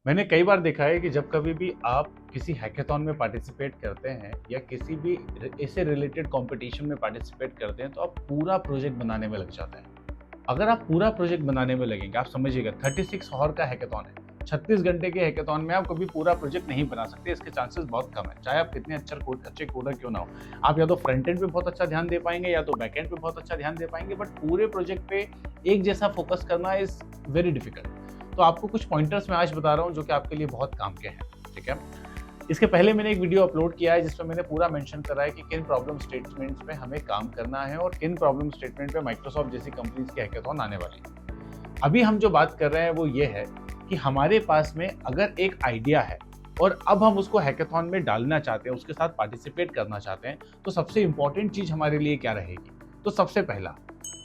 मैंने कई बार देखा है कि जब कभी भी आप किसी हैकेथॉन में पार्टिसिपेट करते हैं या किसी भी इससे रिलेटेड कंपटीशन में पार्टिसिपेट करते हैं तो आप पूरा प्रोजेक्ट बनाने में लग जाते हैं। अगर आप पूरा प्रोजेक्ट बनाने में लगेंगे, आप समझिएगा 36 आवर का हैकेथॉन है। 36 घंटे के हैकेथॉन में आप कभी पूरा प्रोजेक्ट नहीं बना सकते, इसके चांसेस बहुत कम है। चाहे आप कितने अच्छे कोडर क्यों ना हो, आप या तो फ्रंट एंड पे बहुत अच्छा ध्यान दे पाएंगे या तो बैक एंड पे बहुत अच्छा ध्यान दे पाएंगे, बट पूरे प्रोजेक्ट पे एक जैसा फोकस करना इज वेरी डिफिकल्ट। तो आपको कुछ पॉइंटर्स मैं आज बता रहा हूँ जो कि आपके लिए बहुत काम के हैं। ठीक है, इसके पहले मैंने एक वीडियो अपलोड किया है जिसमें मैंने पूरा मेंशन करा है कि किन प्रॉब्लम स्टेटमेंट्स पे हमें काम करना है और किन प्रॉब्लम स्टेटमेंट पे माइक्रोसॉफ्ट जैसी कंपनीज के हैकेथॉन आने वाली है। अभी हम जो बात कर रहे हैं वो ये है कि हमारे पास में अगर एक आइडिया है और अब हम उसको हैकेथॉन में डालना चाहते हैं, उसके साथ पार्टिसिपेट करना चाहते हैं, तो सबसे इंपॉर्टेंट चीज हमारे लिए क्या रहेगी? तो सबसे पहला,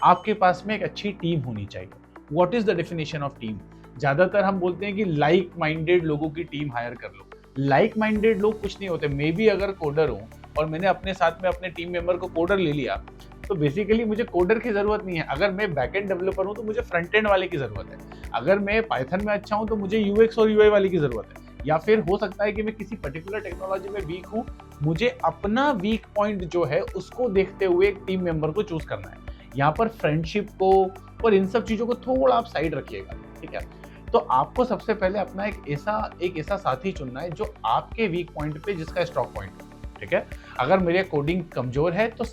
आपके पास में एक अच्छी टीम होनी चाहिए। What is the definition of team? ज्यादातर हम बोलते हैं कि लाइक माइंडेड लोगों की टीम हायर कर लो। लाइक माइंडेड लोग कुछ नहीं होते। मे बी अगर कोडर हूं और मैंने अपने साथ में अपने टीम मेंबर को कोडर ले लिया तो बेसिकली मुझे कोडर की जरूरत नहीं है। अगर मैं बैकएंड डेवलपर हूं तो मुझे फ्रंट एंड वाले की जरूरत है। अगर मैं पाइथन में अच्छा हूं तो मुझे यूएक्स और यूआई वाले की जरूरत है। या फिर हो सकता है कि मैं किसी पर्टिकुलर टेक्नोलॉजी में वीक हूं, मुझे अपना वीक पॉइंट जो है उसको देखते हुए एक टीम मेंबर को चूज करना है। यहाँ पर फ्रेंडशिप को और इन सब चीजों को थोड़ा आप साइड रखिएगा। ठीक है, तो आपको सबसे पहले अपना एक ऐसा साथी चुनना है जो आपके वीक पॉइंट पे जिसका स्ट्रॉन्ग पॉइंट हो। ठीक है, अगर मेरे कोडिंग कमजोर है तो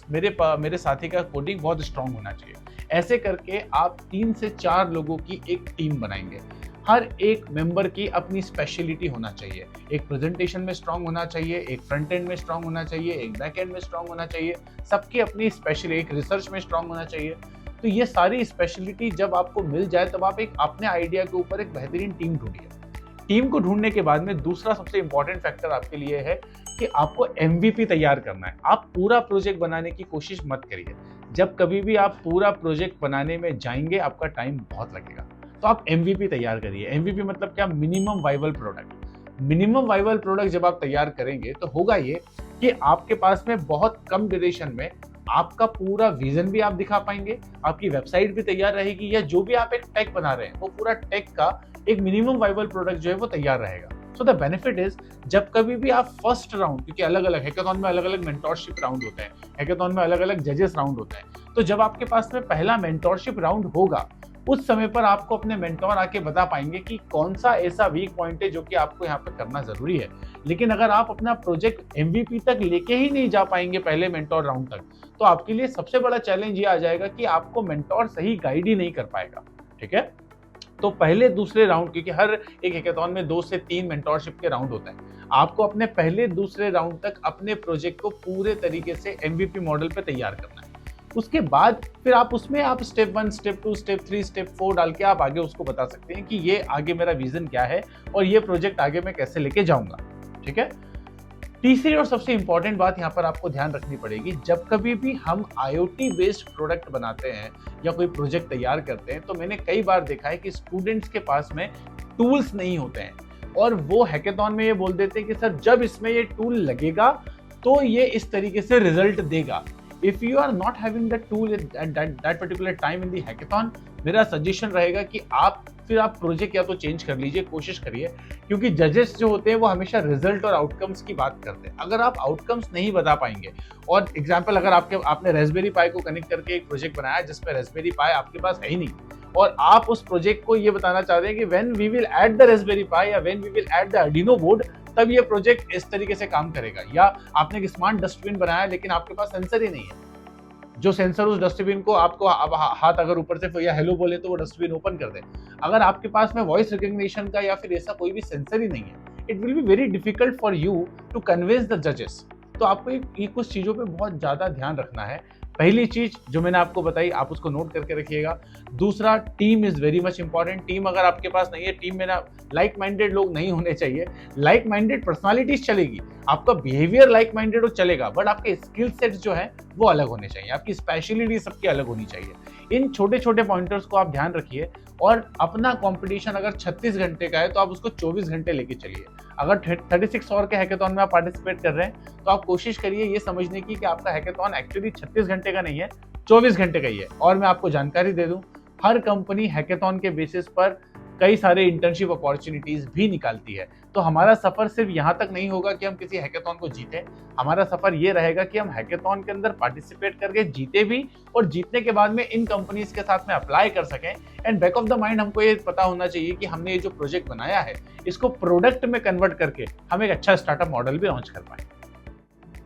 मेरे साथी का कोडिंग बहुत स्ट्रॉन्ग होना चाहिए। ऐसे करके आप 3 से 4 लोगों की एक टीम बनाएंगे। हर एक मेंबर की अपनी स्पेशलिटी होना चाहिए। एक प्रेजेंटेशन में स्ट्रांग होना चाहिए, एक फ्रंट एंड में स्ट्रांग होना चाहिए, एक बैक एंड में स्ट्रांग होना चाहिए। सबकी अपनी स्पेशल, एक रिसर्च में स्ट्रांग होना चाहिए। तो ये सारी स्पेशलिटी जब आपको मिल जाए तब आप एक अपने आइडिया के ऊपर एक बेहतरीन टीम ढूंढिए। टीम को ढूंढने के बाद में दूसरा सबसे इंपॉर्टेंट फैक्टर आपके लिए है कि आपको एमवीपी तैयार करना है। आप पूरा प्रोजेक्ट बनाने की कोशिश मत करिए। जब कभी भी आप पूरा प्रोजेक्ट बनाने में जाएंगे आपका टाइम बहुत लगेगा। तो आप एमवीपी तैयार करिए। एमवीपी मतलब क्या? Minimum viable product. Minimum viable product जब आप तैयार करेंगे तो होगा ये कि आपके पास में बहुत कम ड्यूरेशन में आपका पूरा विजन भी आप दिखा पाएंगे, आपकी वेबसाइट भी तैयार रहेगी, या जो भी आप एक टेक बना रहे हैं वो पूरा टेक का एक मिनिमम वाइबल प्रोडक्ट जो है वो तैयार रहेगा। सो द बेनिफिट इज, जब कभी भी आप फर्स्ट राउंड, क्योंकि अलग अलग हैकेथॉन में अलग अलग मेंटोरशिप राउंड होते हैं, हैकेथॉन में अलग अलग जजेस राउंड होते हैं, तो जब आपके पास में पहला मेंटोरशिप राउंड होगा उस समय पर आपको अपने मेंटोर आके बता पाएंगे कि कौन सा ऐसा वीक पॉइंट है जो कि आपको यहाँ पे करना जरूरी है। लेकिन अगर आप अपना प्रोजेक्ट एमवीपी तक लेके ही नहीं जा पाएंगे पहले मेंटोर राउंड तक, तो आपके लिए सबसे बड़ा चैलेंज ये आ जाएगा कि आपको मेंटोर सही गाइड ही नहीं कर पाएगा। ठीक है, तो पहले दूसरे राउंड, क्योंकि हर एक हैकेथॉन में 2 से 3 मेंटोरशिप के राउंड होते हैं, आपको अपने पहले दूसरे राउंड तक अपने प्रोजेक्ट को पूरे तरीके से एमवीपी मॉडल पे तैयार करना है। उसके बाद फिर आप उसमें आप स्टेप 1, स्टेप 2, स्टेप 3, स्टेप 4 डाल के आप आगे उसको बता सकते हैं कि ये आगे मेरा विजन क्या है और ये प्रोजेक्ट आगे मैं कैसे लेके जाऊंगा। ठीक है, तीसरी और सबसे इंपॉर्टेंट बात यहाँ पर आपको ध्यान रखनी पड़ेगी, जब कभी भी हम IoT बेस्ड प्रोडक्ट बनाते हैं या कोई प्रोजेक्ट तैयार करते हैं तो मैंने कई बार देखा है कि स्टूडेंट्स के पास में टूल्स नहीं होते हैं और वो हैकेथॉन में ये बोल देते हैं कि सर जब इसमें ये टूल लगेगा तो ये इस तरीके से रिजल्ट देगा। If you are not having that tool at that particular time in the hackathon, मेरा सजेशन रहेगा कि आप प्रोजेक्ट या तो चेंज कर लीजिए, कोशिश करिए, क्योंकि जजेस जो होते हैं वो हमेशा रिजल्ट और आउटकम्स की बात करते हैं। अगर आप आउटकम्स नहीं बता पाएंगे, और एग्जांपल अगर आपने रेस्पबेरी पाई को कनेक्ट करके एक प्रोजेक्ट बनाया जिसमें रेस्पबेरी पाई आपके पास है ही नहीं, और आप उस प्रोजेक्ट को ये बताना चाहते हैं कि when we will add the raspberry pi या when we will add the Arduino board तब ये प्रोजेक्ट इस तरीके से काम करेगा। या आपने एक स्मार्ट डस्टबिन बनाया लेकिन आपके पास सेंसर ही नहीं है, जो सेंसर उस डस्टबिन को आपको हाथ अगर ऊपर से या हेलो बोले तो वो डस्टबिन ओपन कर दे। अगर आपके पास में वॉइस रिकॉग्निशन का या फिर ऐसा कोई भी सेंसर ही नहीं है, it will be very difficult for you to convince the जजेस। तो आपको ये कुछ चीजों पे बहुत ज्यादा ध्यान रखना है। पहली चीज जो मैंने आपको बताई आप उसको नोट करके रखिएगा। दूसरा, team is very much important. Team अगर आपके पास नहीं है, टीम में ना लाइक माइंडेड लोग नहीं होने चाहिए। लाइक माइंडेड पर्सनालिटीज चलेगी, आपका बिहेवियर लाइक माइंडेड हो चलेगा, बट आपके स्किल सेट जो है वो अलग होने चाहिए, आपकी स्पेशलिटी सबकी अलग होनी चाहिए। इन छोटे छोटे पॉइंटर्स को आप ध्यान रखिए और अपना कंपटीशन अगर 36 घंटे का है तो आप उसको 24 घंटे लेके चलिए। अगर 36 आवर के हैकेथॉन में आप पार्टिसिपेट कर रहे हैं तो आप कोशिश करिए ये समझने की कि आपका हैकेथॉन एक्चुअली 36 घंटे का नहीं है, 24 घंटे का ही है। और मैं आपको जानकारी दे दूं, हर कंपनी हैकेथॉन के बेसिस पर कई सारे इंटर्नशिप अपॉर्चुनिटीज भी निकालती है। तो हमारा सफर सिर्फ यहाँ तक नहीं होगा कि हम किसी हैकेथॉन को जीते, हमारा सफर ये रहेगा कि हम हैकेथॉन के अंदर पार्टिसिपेट करके जीते भी, और जीतने के बाद में इन कंपनीज के साथ में अप्लाई कर सकें। And back of the mind हमको ये पता होना चाहिए कि हमने ये जो प्रोजेक्ट बनाया है इसको प्रोडक्ट में कन्वर्ट करके हम एक अच्छा स्टार्टअप मॉडल भी लॉन्च कर पाए।